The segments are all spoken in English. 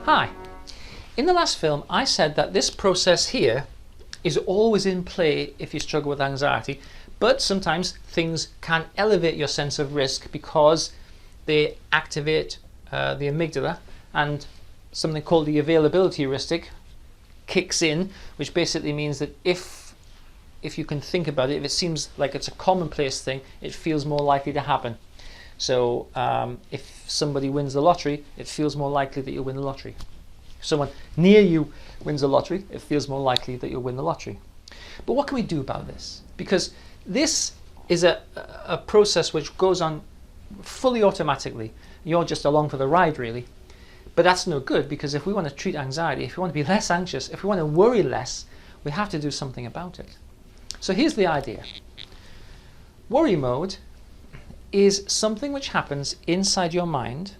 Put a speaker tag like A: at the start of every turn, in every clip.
A: Hi. In the last film, I said that this process here is always in play if you struggle with anxiety, but sometimes things can elevate your sense of risk because they activate the amygdala, and something called the availability heuristic kicks in, which basically means that if you can think about it, if it seems like it's a commonplace thing, it feels more likely to happen. So if somebody wins the lottery, it feels more likely that you'll win the lottery. If someone near you wins the lottery, it feels more likely that you'll win the lottery. But what can we do about this? Because this is a process which goes on fully automatically. You're just along for the ride, really. But that's no good, because if we want to treat anxiety, if we want to be less anxious, if we want to worry less, we have to do something about it. So here's the idea. Worry mode is something which happens inside your mind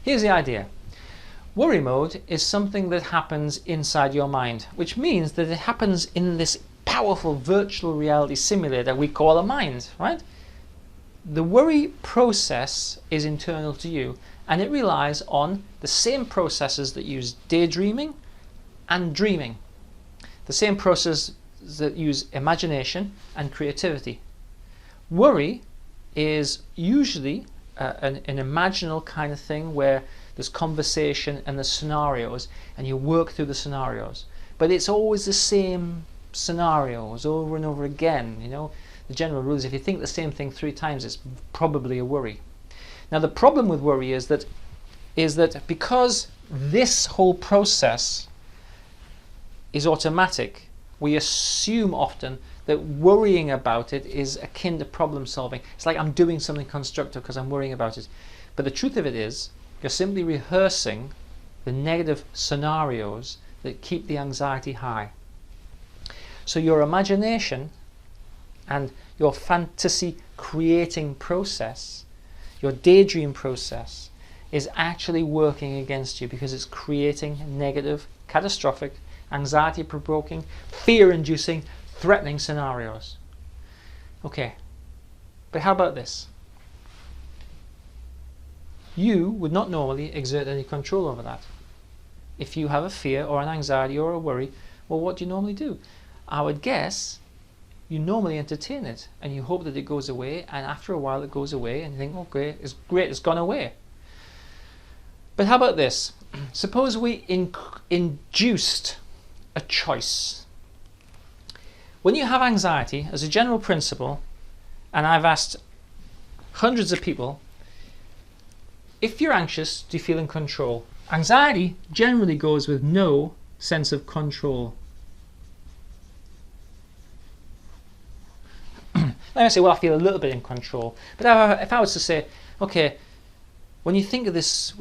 A: Here's the idea. Worry mode is something that happens inside your mind, which means that it happens in this powerful virtual reality simulator we call a mind, right? The worry process is internal to you, and it relies on the same processes that use daydreaming and dreaming, the same processes that use imagination and creativity. Worry is usually an imaginal kind of thing where there's conversation and there's scenarios, and you work through the scenarios, but it's always the same scenarios over and over again. You know, the general rule is if you think the same thing 3 times, it's probably a worry. Now the problem with worry is that because this whole process is automatic, we assume often that worrying about it is akin to problem solving. It's like I'm doing something constructive because I'm worrying about it. But the truth of it is, you're simply rehearsing the negative scenarios that keep the anxiety high. So your imagination and your fantasy creating process, your daydream process, is actually working against you because it's creating negative, catastrophic, anxiety-provoking, fear-inducing, threatening scenarios. Okay, but how about this? You would not normally exert any control over that. If you have a fear or an anxiety or a worry, well, what do you normally do? I would guess you normally entertain it and you hope that it goes away, and after a while it goes away and you think, okay, it's great, it's gone away. But how about this? Suppose we induced a choice. When you have anxiety, as a general principle, and I've asked hundreds of people, if you're anxious, do you feel in control? Anxiety generally goes with no sense of control. Let me say, well, I feel a little bit in control. But if I was to say, okay, when you think of this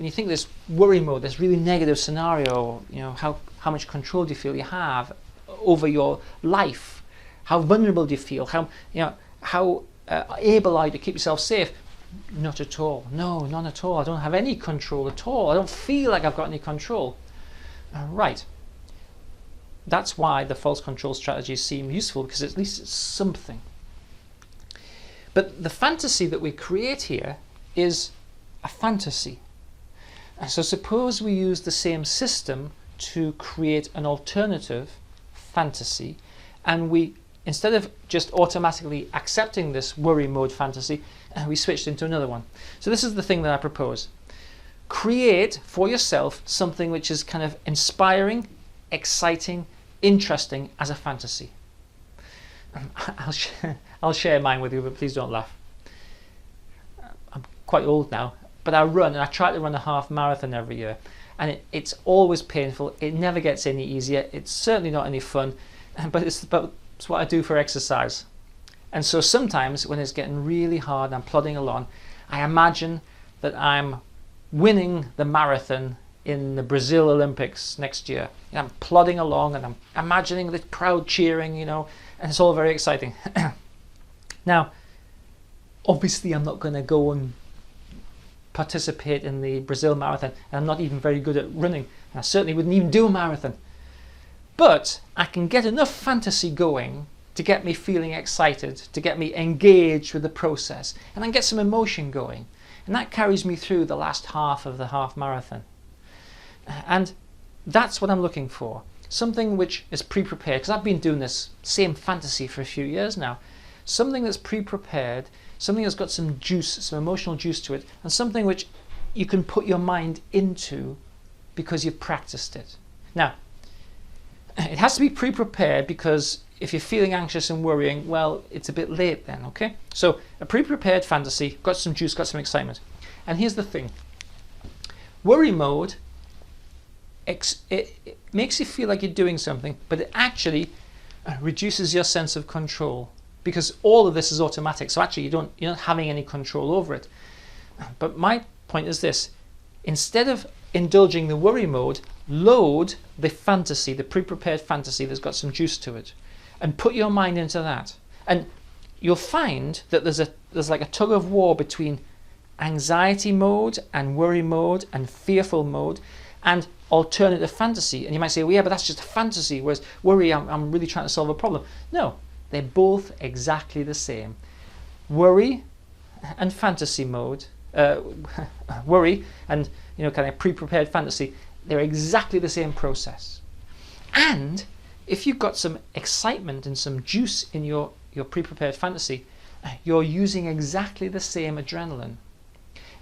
A: worry mode, this really negative scenario, you know, how much control do you feel you have over your life? How vulnerable do you feel? How able are you to keep yourself safe? Not at all. No, none at all. I don't have any control at all. I don't feel like I've got any control. Right. That's why the false control strategies seem useful, because at least it's something. But the fantasy that we create here is a fantasy. So suppose we use the same system to create an alternative fantasy, and we, instead of just automatically accepting this worry mode fantasy, we switched into another one. So this is the thing that I propose. Create for yourself something which is kind of inspiring, exciting, interesting as a fantasy. I'll share mine with you, but please don't laugh. I'm quite old now, but I try to run a half marathon every year, and it's always painful. It never gets any easier. It's certainly not any fun, but it's what I do for exercise. And so sometimes when it's getting really hard and I'm plodding along, I imagine that I'm winning the marathon in the Brazil Olympics next year. I'm plodding along and I'm imagining the crowd cheering, and it's all very exciting. Now, obviously I'm not going to go and participate in the Brazil marathon, and I'm not even very good at running. I certainly wouldn't even do a marathon. But I can get enough fantasy going to get me feeling excited, to get me engaged with the process, and then get some emotion going. And that carries me through the last half of the half marathon. And that's what I'm looking for. Something which is pre-prepared, because I've been doing this same fantasy for a few years now. Something that's pre-prepared, something that's got some juice, some emotional juice to it, and something which you can put your mind into because you've practiced it. Now, it has to be pre-prepared, because if you're feeling anxious and worrying, well, it's a bit late then, okay? So a pre-prepared fantasy, got some juice, got some excitement. And here's the thing. Worry mode, it makes you feel like you're doing something, but it actually reduces your sense of control, because all of this is automatic. So actually you're not having any control over it. But my point is this. Instead of indulging the worry mode, load the fantasy, the pre-prepared fantasy that's got some juice to it, and put your mind into that. And you'll find that there's like a tug of war between anxiety mode and worry mode and fearful mode and alternative fantasy. And you might say, well, yeah, but that's just a fantasy, whereas worry, I'm really trying to solve a problem. No, they're both exactly the same. Worry and fantasy mode, worry and kind of pre-prepared fantasy, they're exactly the same process. And if you've got some excitement and some juice in your pre-prepared fantasy, you're using exactly the same adrenaline.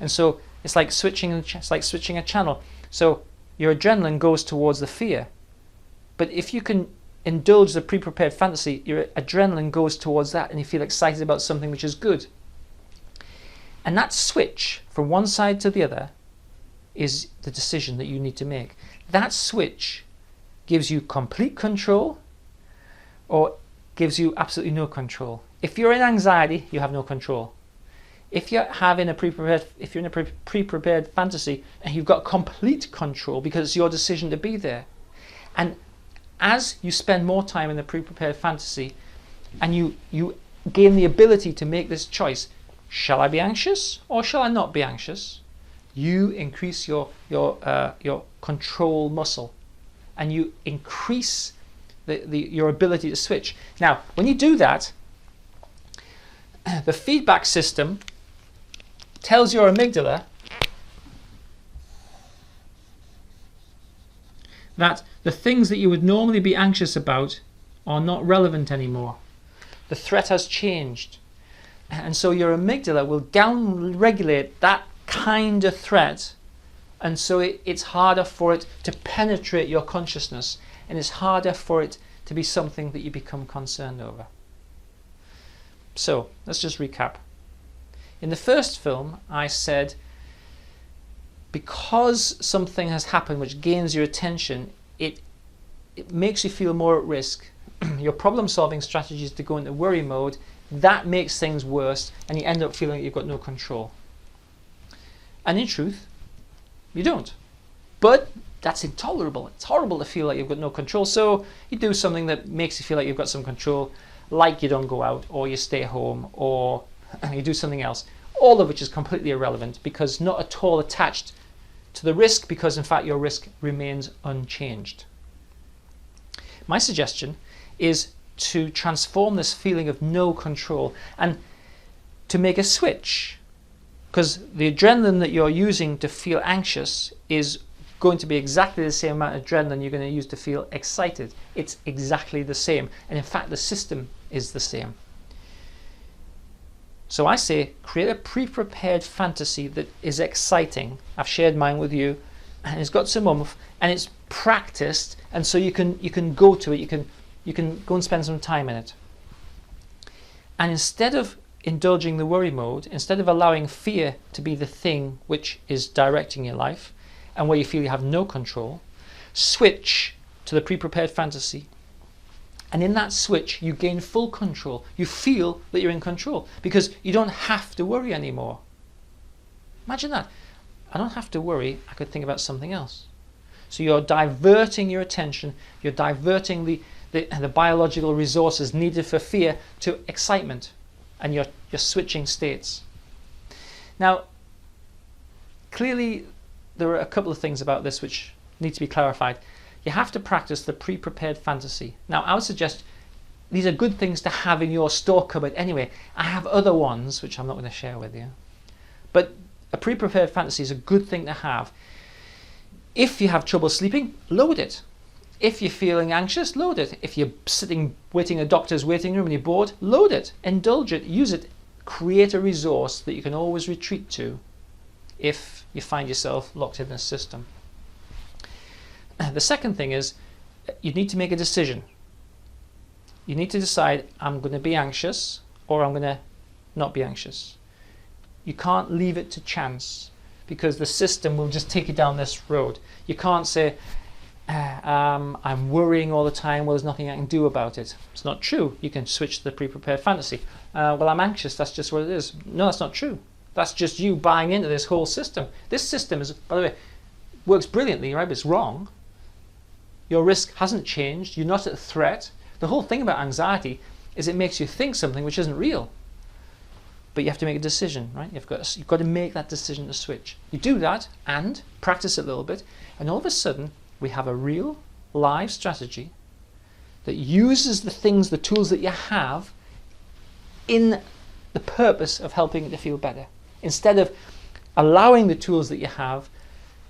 A: And so it's like switching a channel. So your adrenaline goes towards the fear. But if you can indulge the pre-prepared fantasy, your adrenaline goes towards that and you feel excited about something which is good. And that switch from one side to the other is the decision that you need to make. That switch gives you complete control or gives you absolutely no control. If you're in anxiety, you have no control. If you're in a pre-prepared fantasy, and you've got complete control because it's your decision to be there. And as you spend more time in the pre-prepared fantasy and you gain the ability to make this choice, shall I be anxious or shall I not be anxious? You increase your control muscle, and you increase your ability to switch. Now, when you do that, the feedback system tells your amygdala that the things that you would normally be anxious about are not relevant anymore. The threat has changed. And so your amygdala will down-regulate that kind of threat, and so it's harder for it to penetrate your consciousness, and it's harder for it to be something that you become concerned over. So let's just recap. In the first film, I said, because something has happened which gains your attention, it makes you feel more at risk. Your problem-solving strategy is to go into worry mode. That makes things worse, and you end up feeling like you've got no control. And in truth, you don't. But that's intolerable. It's horrible to feel like you've got no control. So you do something that makes you feel like you've got some control, like you don't go out, or you stay home, or you do something else. All of which is completely irrelevant, because not at all attached to the risk, because in fact your risk remains unchanged. My suggestion is to transform this feeling of no control and to make a switch, because the adrenaline that you're using to feel anxious is going to be exactly the same amount of adrenaline you're going to use to feel excited. It's exactly the same, and in fact the system is the same. So I say, create a pre-prepared fantasy that is exciting. I've shared mine with you, and it's got some oomph, and it's practiced, and so you can go to it. You can go and spend some time in it. And instead of indulging the worry mode, instead of allowing fear to be the thing which is directing your life, and where you feel you have no control, switch to the pre-prepared fantasy. And in that switch, you gain full control. You feel that you're in control because you don't have to worry anymore. Imagine that. I don't have to worry, I could think about something else. So you're diverting your attention, you're diverting the biological resources needed for fear to excitement, and you're switching states. Now, clearly there are a couple of things about this which need to be clarified. You have to practice the pre-prepared fantasy. Now, I would suggest these are good things to have in your store cupboard anyway. I have other ones which I'm not going to share with you. But a pre-prepared fantasy is a good thing to have. If you have trouble sleeping, load it. If you're feeling anxious, load it. If you're sitting waiting in a doctor's waiting room and you're bored, load it. Indulge it, use it. Create a resource that you can always retreat to if you find yourself locked in this system. The second thing is you need to make a decision. You need to decide, I'm going to be anxious or I'm going to not be anxious. You can't leave it to chance because the system will just take you down this road. You can't say, I'm worrying all the time, well, there's nothing I can do about it. It's not true. You can switch to the pre-prepared fantasy. Well, I'm anxious, that's just what it is. No, that's not true. That's just you buying into this whole system. This system is, by the way, works brilliantly, right? But it's wrong. Your risk hasn't changed. You're not at threat. The whole thing about anxiety is it makes you think something which isn't real. But you have to make a decision, right? You've got to make that decision to switch. You do that and practice it a little bit, and all of a sudden we have a real live strategy that uses the tools that you have in the purpose of helping it to feel better. Instead of allowing the tools that you have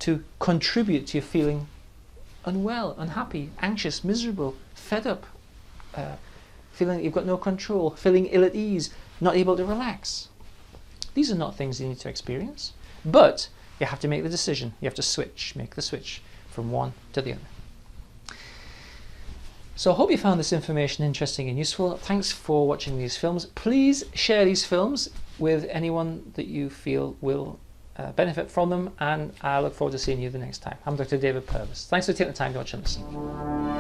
A: to contribute to you feeling unwell, unhappy, anxious, miserable, fed up, feeling that you've got no control, feeling ill at ease, not able to relax. These are not things you need to experience, but you have to make the decision. You have to make the switch from one to the other. So I hope you found this information interesting and useful. Thanks for watching these films. Please share these films with anyone that you feel will benefit from them, and I look forward to seeing you the next time. I'm Dr. David Purvis. Thanks for taking the time to watch and listen.